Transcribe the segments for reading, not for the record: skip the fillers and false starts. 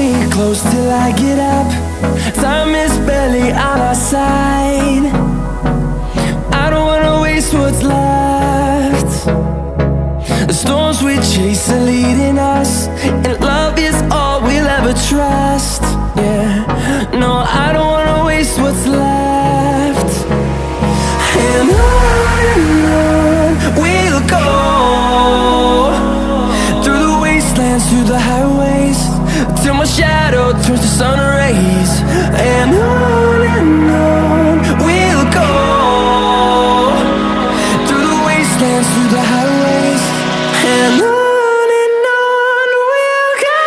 me close till I get up. Time is barely on our side. I don't wanna waste what's left. The storms we chase are leading us, and love is all we'll ever trust. Yeah, no, I don't wanna waste what's left. And on we'll go, through the wastelands, through the highways, till my shadow turns to sun rays. And on we'll go, through the wastelands, through the highways, and on we'll go.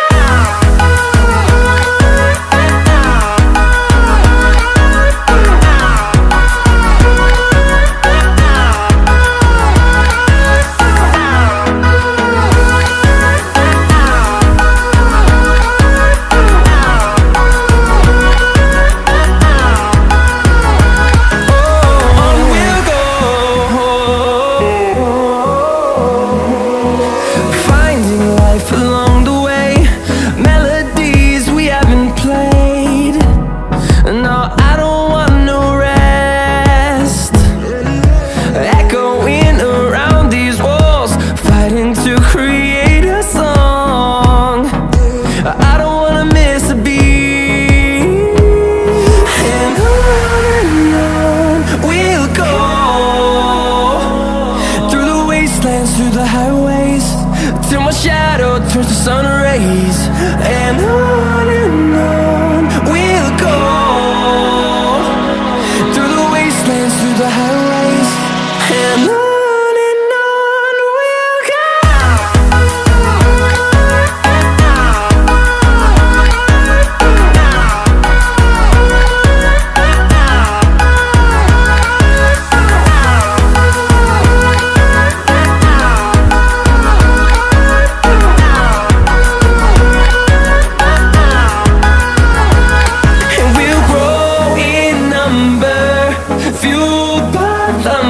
Through the highways, till my shadow turns to sun rays. And on we'll go, through the wastelands, through the highways, and on we'll go.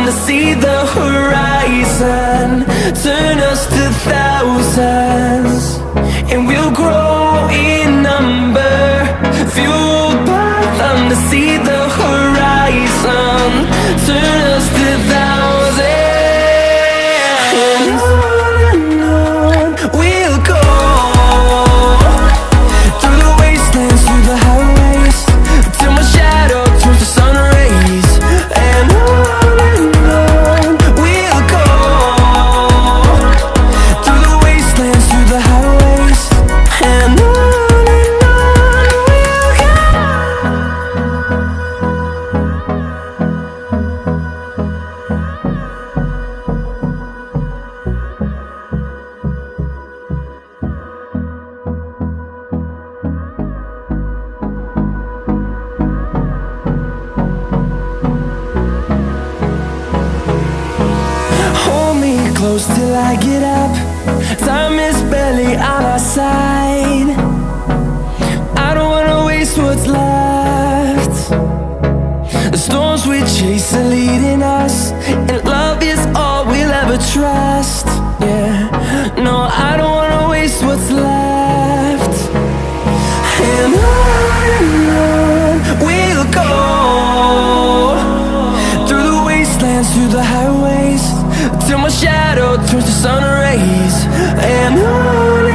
To see the horizon turn us to thousands, and we'll grow in number, fueled by them. To see the horizon turn us to thousands, and on we'll go, through the wastelands, through the highways, till my shadow turns to sun rays. And close till I get up. Time is barely on our side. I don't wanna waste what's left. The storms we chase are leading us, and love is all we'll ever trust. Yeah, no, I don't wanna waste what's left. And on we'll go, through the wastelands, through the highways, till my shadow turns to sun rays. And on